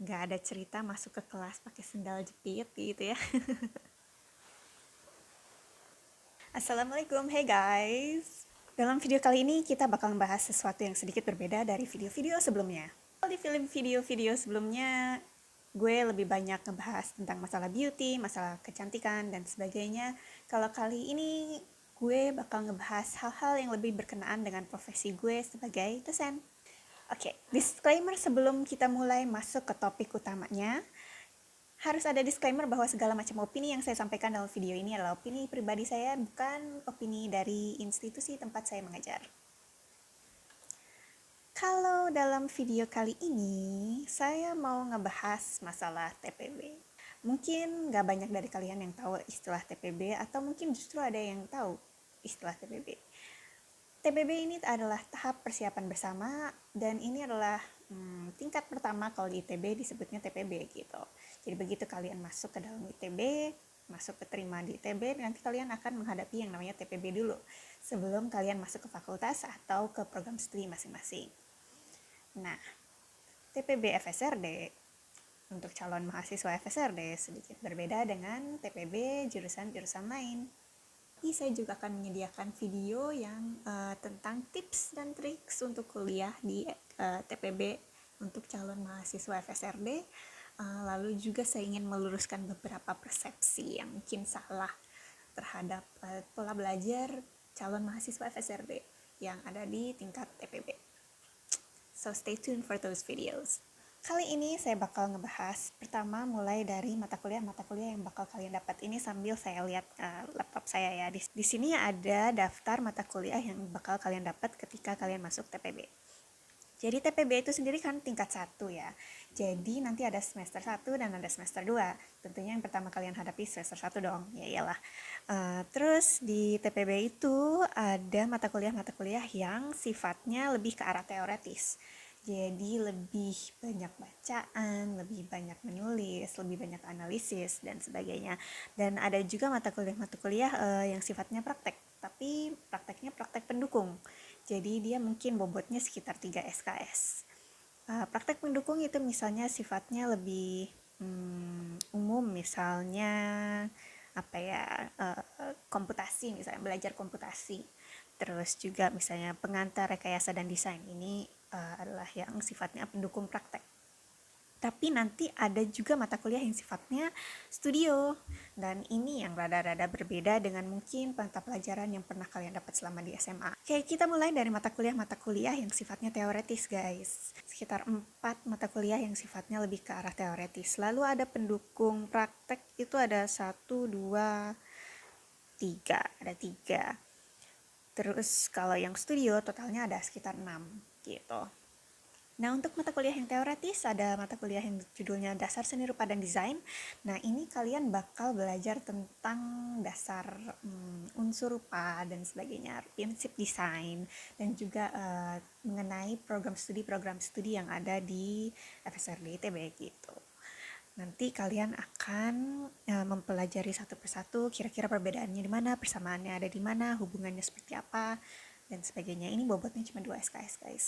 nggak ada cerita masuk ke kelas pakai sendal jepit gitu ya. Assalamualaikum, hey guys. Dalam video kali ini kita bakal membahas sesuatu yang sedikit berbeda dari video-video sebelumnya. Di film video-video sebelumnya, gue lebih banyak ngebahas tentang masalah beauty, masalah kecantikan, dan sebagainya. Kalau kali ini, gue bakal ngebahas hal-hal yang lebih berkenaan dengan profesi gue sebagai dosen. Oke, disclaimer sebelum kita mulai masuk ke topik utamanya. Harus ada disclaimer bahwa segala macam opini yang saya sampaikan dalam video ini adalah opini pribadi saya, bukan opini dari institusi tempat saya mengajar. Kalau dalam video kali ini, saya mau ngebahas masalah TPB. Mungkin gak banyak dari kalian yang tahu istilah TPB, atau mungkin justru ada yang tahu istilah TPB. TPB ini adalah tahap persiapan bersama, dan ini adalah tingkat pertama kalau di ITB disebutnya TPB gitu. Jadi begitu kalian masuk ke dalam ITB, masuk keterima di ITB, nanti kalian akan menghadapi yang namanya TPB dulu sebelum kalian masuk ke fakultas atau ke program studi masing-masing. Nah, TPB FSRD untuk calon mahasiswa FSRD sedikit berbeda dengan TPB jurusan-jurusan lain. Saya juga akan menyediakan video yang tentang tips dan triks untuk kuliah di TPB untuk calon mahasiswa FSRD. Lalu juga saya ingin meluruskan beberapa persepsi yang mungkin salah terhadap pola belajar calon mahasiswa FSRD yang ada di tingkat TPB. So stay tuned for those videos. Kali ini saya bakal ngebahas pertama mulai dari mata kuliah yang bakal kalian dapat. Ini sambil saya lihat laptop saya ya. Di sini ada daftar mata kuliah yang bakal kalian dapat ketika kalian masuk TPB. Jadi TPB itu sendiri kan tingkat 1 ya. Jadi nanti ada semester 1 dan ada semester 2. Tentunya yang pertama kalian hadapi semester 1 dong. Ya iyalah. Terus di TPB itu ada mata kuliah yang sifatnya lebih ke arah teoretis. Jadi lebih banyak bacaan, lebih banyak menulis, lebih banyak analisis dan sebagainya. Dan ada juga mata kuliah yang sifatnya praktek, tapi prakteknya praktek pendukung. Jadi dia mungkin bobotnya sekitar 3 SKS. Praktek pendukung itu misalnya sifatnya lebih umum, misalnya komputasi, misalnya belajar komputasi. Terus juga misalnya pengantar, rekayasa, dan desain. Ini adalah yang sifatnya pendukung praktek. Tapi nanti ada juga mata kuliah yang sifatnya studio. Dan ini yang rada-rada berbeda dengan mungkin mata pelajaran yang pernah kalian dapat selama di SMA. Oke, kita mulai dari mata kuliah yang sifatnya teoretis, guys. Sekitar 4 mata kuliah yang sifatnya lebih ke arah teoretis. Lalu ada pendukung praktek, itu ada 1, 2, 3. Ada 3. Terus kalau yang studio totalnya ada sekitar 6 gitu. Nah, untuk mata kuliah yang teoretis ada mata kuliah yang judulnya Dasar Seni Rupa dan Desain. Nah, ini kalian bakal belajar tentang dasar unsur rupa dan sebagainya, prinsip desain, dan juga mengenai program studi yang ada di FSRD ITB gitu. Nanti kalian akan mempelajari satu persatu kira-kira perbedaannya di mana, persamaannya ada di mana, hubungannya seperti apa, dan sebagainya. Ini bobotnya cuma 2 SKS, guys.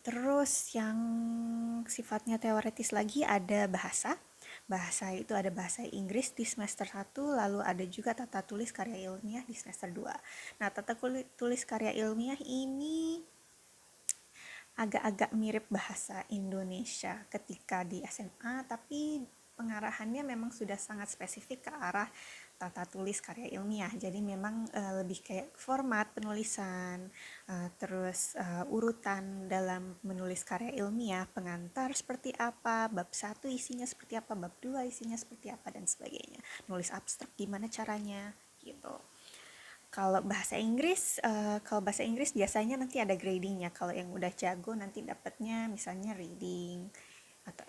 Terus yang sifatnya teoretis lagi ada bahasa. Bahasa itu ada bahasa Inggris di semester 1, lalu ada juga tata tulis karya ilmiah di semester 2. Nah, tata tulis karya ilmiah ini agak-agak mirip bahasa Indonesia ketika di SMA, tapi pengarahannya memang sudah sangat spesifik ke arah tata tulis karya ilmiah. Jadi memang lebih kayak format penulisan, terus urutan dalam menulis karya ilmiah, pengantar seperti apa, bab 1 isinya seperti apa, bab 2 isinya seperti apa, dan sebagainya. Nulis abstrak gimana caranya gitu. Kalau bahasa Inggris biasanya nanti ada gradingnya. Kalau yang udah jago nanti dapatnya misalnya reading, atau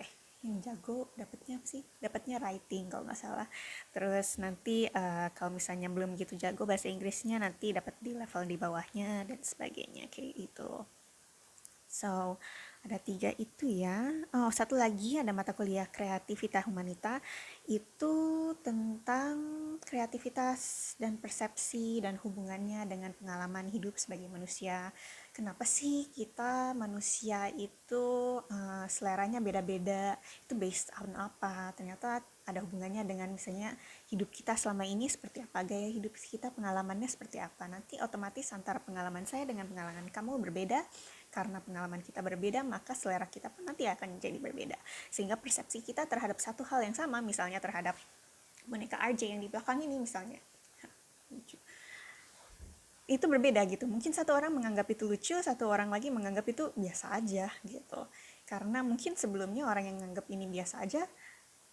yang jago dapatnya apa sih? Dapatnya writing kalau nggak salah. Terus nanti kalau misalnya belum gitu jago bahasa Inggrisnya, nanti dapat di level di bawahnya dan sebagainya kayak gitu. So Ada 3 itu ya. Oh, satu lagi ada mata kuliah Kreativita Humanita. Itu tentang kreativitas dan persepsi dan hubungannya dengan pengalaman hidup sebagai manusia. Kenapa sih kita manusia itu seleranya beda-beda? Itu based on apa? Ternyata ada hubungannya dengan misalnya hidup kita selama ini seperti apa, gaya hidup kita, pengalamannya seperti apa. Nanti otomatis antara pengalaman saya dengan pengalaman kamu berbeda. Karena pengalaman kita berbeda, maka selera kita pun nanti akan jadi berbeda. Sehingga persepsi kita terhadap satu hal yang sama, misalnya terhadap boneka RJ yang di belakang ini misalnya, itu berbeda gitu. Mungkin satu orang menganggap itu lucu, satu orang lagi menganggap itu biasa aja gitu. Karena mungkin sebelumnya orang yang menganggap ini biasa aja,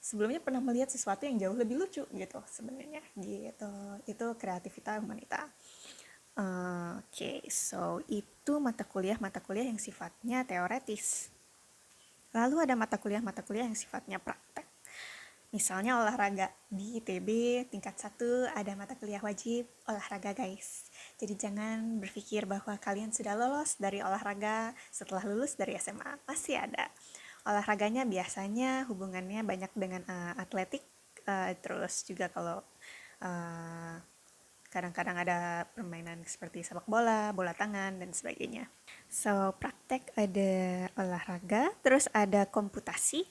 sebelumnya pernah melihat sesuatu yang jauh lebih lucu gitu sebenarnya gitu. Itu kreativitas humanita. Oke, so itu mata kuliah yang sifatnya teoretis. Lalu ada mata kuliah yang sifatnya praktek. Misalnya olahraga di ITB tingkat 1 ada mata kuliah wajib olahraga guys. Jadi jangan berpikir bahwa kalian sudah lolos dari olahraga setelah lulus dari SMA. Masih ada. Olahraganya biasanya hubungannya banyak dengan atletik, terus juga kalau uh, kadang-kadang ada permainan seperti sepak bola, bola tangan, dan sebagainya. So, praktek ada olahraga, terus ada komputasi.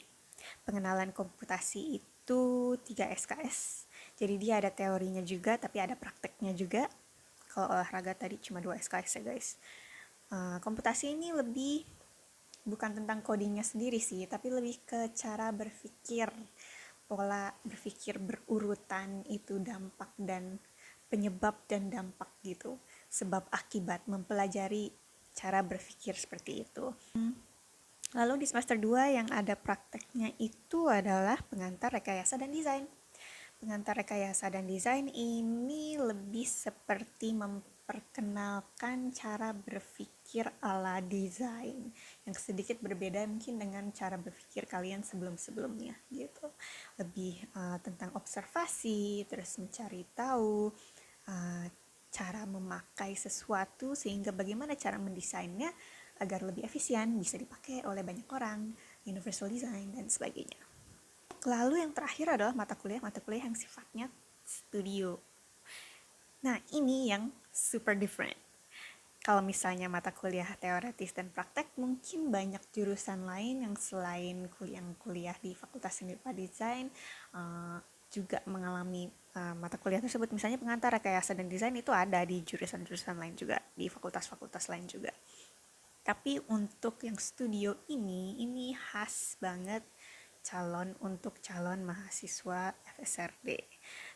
Pengenalan komputasi itu 3 SKS. Jadi dia ada teorinya juga, tapi ada prakteknya juga. Kalau olahraga tadi cuma 2 SKS ya guys. Komputasi ini lebih bukan tentang codingnya sendiri sih, tapi lebih ke cara berpikir, pola berpikir berurutan itu dampak dan penyebab dan dampak gitu, sebab akibat, mempelajari cara berpikir seperti itu. Lalu di semester 2 yang ada prakteknya itu adalah pengantar rekayasa dan desain. Pengantar rekayasa dan desain ini lebih seperti memperkenalkan cara berpikir ala desain yang sedikit berbeda mungkin dengan cara berpikir kalian sebelum-sebelumnya gitu. Lebih tentang observasi, terus mencari tahu cara memakai sesuatu sehingga bagaimana cara mendesainnya agar lebih efisien, bisa dipakai oleh banyak orang, universal design dan sebagainya. Lalu yang terakhir adalah mata kuliah yang sifatnya studio. Nah, ini yang super different. Kalau misalnya mata kuliah teoretis dan praktek, mungkin banyak jurusan lain yang selain kuliah di Fakultas Seni Rupa Desain juga mengalami mata kuliah tersebut. Misalnya pengantar rekayasa dan desain itu ada di jurusan-jurusan lain juga, di fakultas-fakultas lain juga. Tapi untuk yang studio ini khas banget untuk calon mahasiswa FSRD.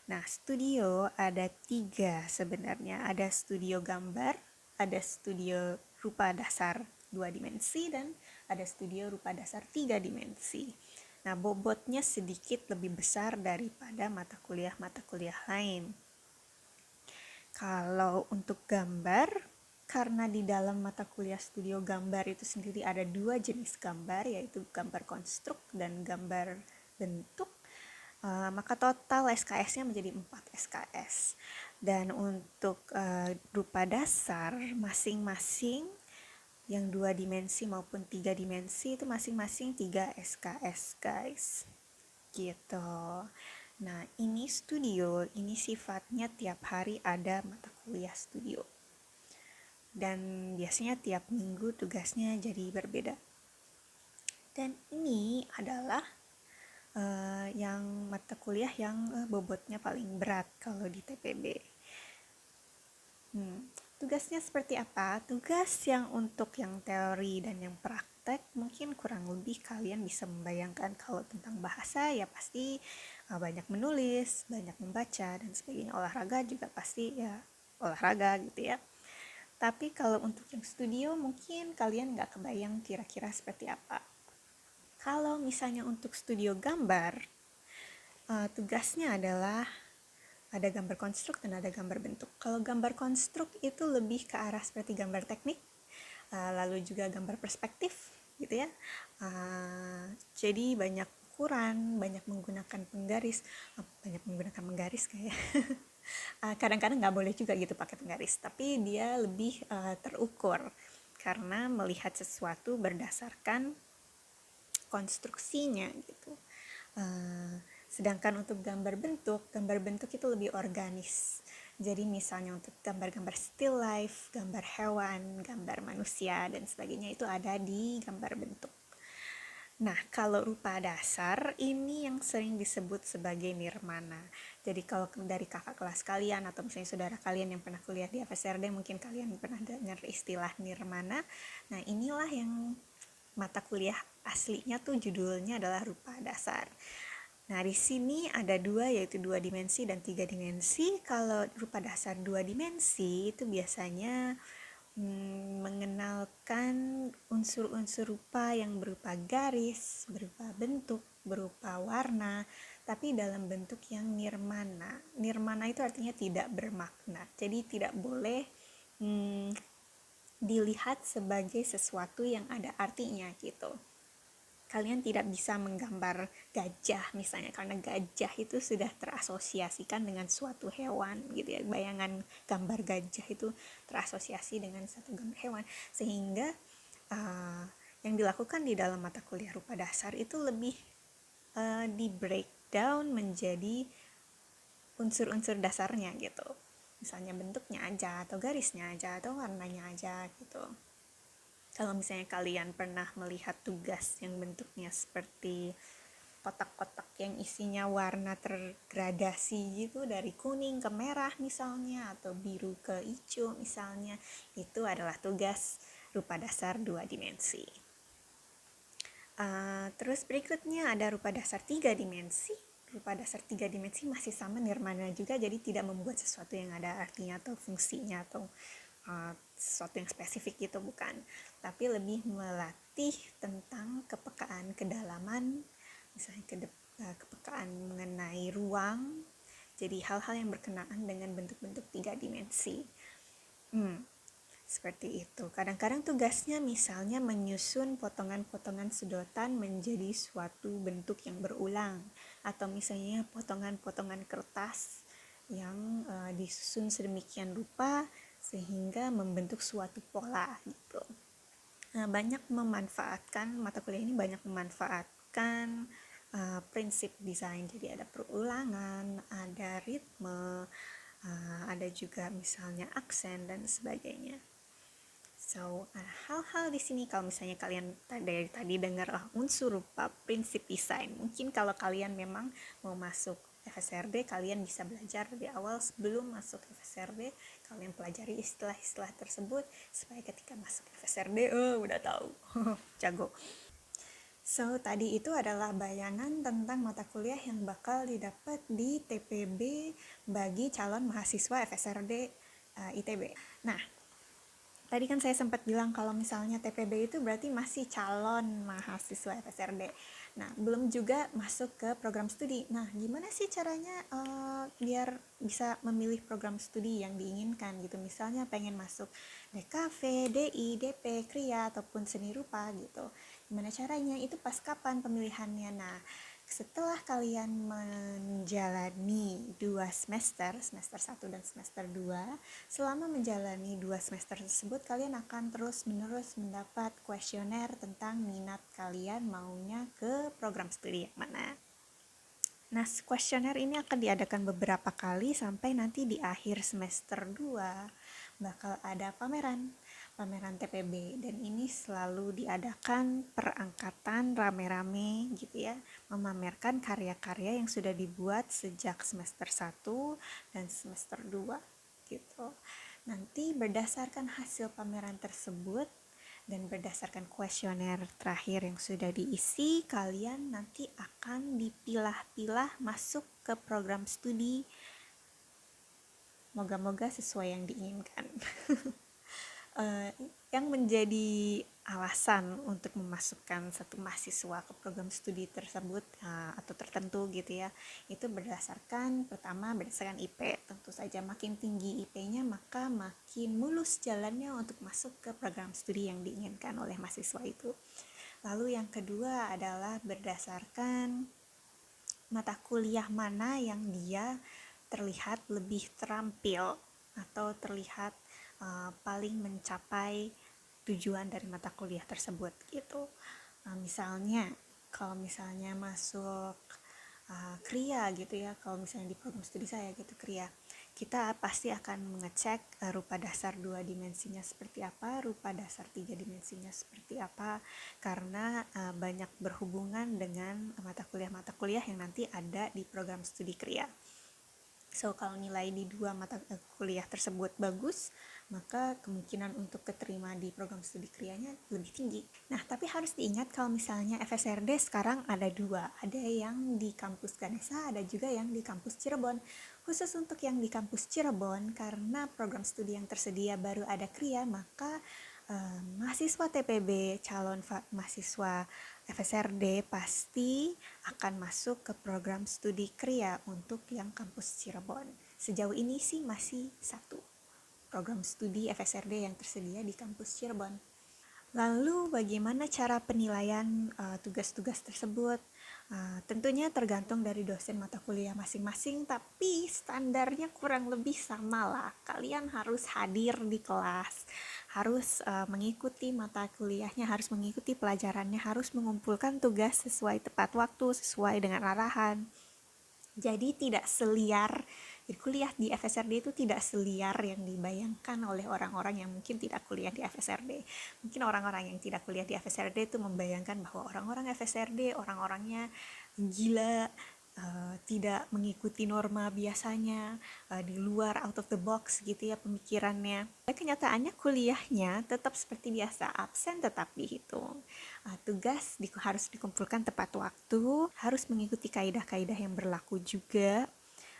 Nah, studio ada 3 sebenarnya. Ada studio gambar, ada studio rupa dasar 2 dimensi, dan ada studio rupa dasar 3 dimensi. Nah, bobotnya sedikit lebih besar daripada mata kuliah lain. Kalau untuk gambar, karena di dalam mata kuliah studio gambar itu sendiri ada 2 jenis gambar, yaitu gambar konstruk dan gambar bentuk, maka total SKS-nya menjadi 4 SKS. Dan untuk rupa dasar masing-masing yang 2 dimensi maupun 3 dimensi itu masing-masing 3 SKS guys gitu. Nah, ini studio, ini sifatnya tiap hari ada mata kuliah studio. Dan biasanya tiap minggu tugasnya jadi berbeda. Dan ini adalah yang mata kuliah yang bobotnya paling berat kalau di TPB. Tugasnya seperti apa? Tugas yang untuk yang teori dan yang praktek mungkin kurang lebih kalian bisa membayangkan. Kalau tentang bahasa ya pasti banyak menulis, banyak membaca dan sebagainya. Olahraga juga pasti ya olahraga gitu ya. Tapi kalau untuk yang studio mungkin kalian nggak kebayang kira-kira seperti apa. Kalau misalnya untuk studio gambar, tugasnya adalah ada gambar konstruk dan ada gambar bentuk. Kalau gambar konstruk itu lebih ke arah seperti gambar teknik, lalu juga gambar perspektif gitu ya. Jadi banyak ukuran, banyak menggunakan penggaris kayak kadang-kadang nggak boleh juga gitu pakai penggaris, tapi dia lebih terukur karena melihat sesuatu berdasarkan konstruksinya gitu. Sedangkan untuk gambar bentuk itu lebih organis. Jadi misalnya untuk gambar-gambar still life, gambar hewan, gambar manusia dan sebagainya itu ada di gambar bentuk. Nah, kalau rupa dasar ini yang sering disebut sebagai nirmana. Jadi kalau dari kakak kelas kalian atau misalnya saudara kalian yang pernah kuliah di FSRD, mungkin kalian pernah dengar istilah nirmana. Nah, inilah yang mata kuliah aslinya tuh judulnya adalah rupa dasar. Nah, di sini ada dua, yaitu 2 dimensi dan 3 dimensi. Kalau rupa dasar 2 dimensi itu biasanya mengenalkan unsur-unsur rupa yang berupa garis, berupa bentuk, berupa warna, tapi dalam bentuk yang nirmana. Nirmana itu artinya tidak bermakna. Jadi tidak boleh dilihat sebagai sesuatu yang ada artinya gitu. Kalian tidak bisa menggambar gajah misalnya, karena gajah itu sudah terasosiasikan dengan suatu hewan gitu ya. Bayangan gambar gajah itu terasosiasi dengan satu gambar hewan, sehingga yang dilakukan di dalam mata kuliah rupa dasar itu lebih di breakdown menjadi unsur-unsur dasarnya gitu. Misalnya bentuknya aja, atau garisnya aja, atau warnanya aja gitu. Kalau misalnya kalian pernah melihat tugas yang bentuknya seperti kotak-kotak yang isinya warna tergradasi gitu, dari kuning ke merah misalnya, atau biru ke hijau misalnya, itu adalah tugas rupa dasar 2 dimensi. Terus berikutnya ada rupa dasar 3 dimensi. Rupa dasar 3 dimensi masih sama nirmana juga, jadi tidak membuat sesuatu yang ada artinya atau fungsinya atau sesuatu yang spesifik gitu, bukan, tapi lebih melatih tentang kepekaan kedalaman, misalnya kepekaan mengenai ruang, jadi hal-hal yang berkenaan dengan bentuk-bentuk 3 dimensi. Seperti itu. Kadang-kadang tugasnya misalnya menyusun potongan-potongan sedotan menjadi suatu bentuk yang berulang, atau misalnya potongan-potongan kertas yang disusun sedemikian rupa sehingga membentuk suatu pola gitu. Nah, mata kuliah ini banyak memanfaatkan prinsip desain. Jadi ada perulangan, ada ritme, ada juga misalnya aksen dan sebagainya. So, hal-hal di sini kalau misalnya kalian dari tadi dengar unsur rupa, prinsip desain, mungkin kalau kalian memang mau masuk FSRD, kalian bisa belajar di awal sebelum masuk FSRD, kalian pelajari istilah-istilah tersebut supaya ketika masuk FSRD, udah tahu, jago. So, tadi itu adalah bayangan tentang mata kuliah yang bakal didapat di TPB bagi calon mahasiswa FSRD ITB. Nah, tadi kan saya sempat bilang kalau misalnya TPB itu berarti masih calon mahasiswa FSRD. Nah, belum juga masuk ke program studi. Nah, gimana sih caranya biar bisa memilih program studi yang diinginkan gitu. Misalnya pengen masuk DKV, DI, DP, KRIA, ataupun seni rupa gitu. Gimana caranya? Itu pas kapan pemilihannya? Nah, setelah kalian menjalani 2 semester 1 dan semester 2, selama menjalani 2 semester tersebut, kalian akan terus-menerus mendapat kuesioner tentang minat kalian maunya ke program studi yang mana. Nah, kuesioner ini akan diadakan beberapa kali sampai nanti di akhir semester 2 bakal ada pameran TPB, dan ini selalu diadakan per angkatan rame-rame gitu ya, memamerkan karya-karya yang sudah dibuat sejak semester 1 dan semester 2 gitu. Nanti berdasarkan hasil pameran tersebut dan berdasarkan kuesioner terakhir yang sudah diisi, kalian nanti akan dipilah-pilah masuk ke program studi. Moga-moga sesuai yang diinginkan. Yang menjadi alasan untuk memasukkan satu mahasiswa ke program studi tersebut atau tertentu gitu ya, itu berdasarkan IP. Tentu saja makin tinggi IP-nya maka makin mulus jalannya untuk masuk ke program studi yang diinginkan oleh mahasiswa itu. Lalu yang kedua adalah berdasarkan mata kuliah mana yang dia terlihat lebih terampil atau terlihat paling mencapai tujuan dari mata kuliah tersebut gitu. Misalnya kalau misalnya masuk KRIA gitu ya, kalau misalnya di program studi saya gitu KRIA, kita pasti akan mengecek rupa dasar 2 dimensinya seperti apa, rupa dasar 3 dimensinya seperti apa, karena banyak berhubungan dengan mata kuliah yang nanti ada di program studi KRIA. So, kalau nilai di 2 mata kuliah tersebut bagus, maka kemungkinan untuk keterima di program studi KRIA-nya lebih tinggi. Nah, tapi harus diingat kalau misalnya FSRD sekarang ada 2. Ada yang di kampus Ganesha, ada juga yang di kampus Cirebon. Khusus untuk yang di kampus Cirebon, karena program studi yang tersedia baru ada KRIA, maka mahasiswa TPB, calon mahasiswa FSRD pasti akan masuk ke program studi KRIA untuk yang kampus Cirebon. Sejauh ini sih masih satu program studi FSRD yang tersedia di kampus Cirebon. Lalu bagaimana cara penilaian tugas-tugas tersebut? Tentunya tergantung dari dosen mata kuliah masing-masing, tapi standarnya kurang lebih sama lah. Kalian harus hadir di kelas, harus mengikuti mata kuliahnya, harus mengikuti pelajarannya, harus mengumpulkan tugas sesuai tepat waktu, sesuai dengan arahan. Jadi tidak seliar, kuliah di FSRD itu tidak seliar yang dibayangkan oleh orang-orang yang mungkin tidak kuliah di FSRD. Mungkin orang-orang yang tidak kuliah di FSRD itu membayangkan bahwa orang-orang FSRD orang-orangnya gila, tidak mengikuti norma biasanya, di luar out of the box gitu ya pemikirannya. Kenyataannya kuliahnya tetap seperti biasa, absen tetap dihitung, tugas harus dikumpulkan tepat waktu, harus mengikuti kaidah-kaidah yang berlaku juga.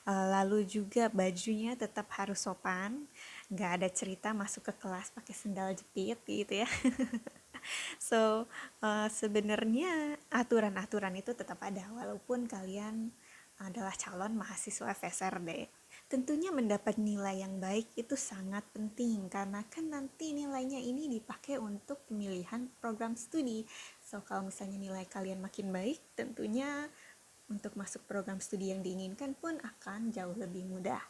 Lalu juga bajunya tetap harus sopan, nggak ada cerita masuk ke kelas pakai sendal jepit gitu ya. So, sebenarnya aturan-aturan itu tetap ada walaupun kalian adalah calon mahasiswa FSRD. Tentunya mendapat nilai yang baik itu sangat penting karena kan nanti nilainya ini dipakai untuk pemilihan program studi. So, kalau misalnya nilai kalian makin baik, tentunya untuk masuk program studi yang diinginkan pun akan jauh lebih mudah.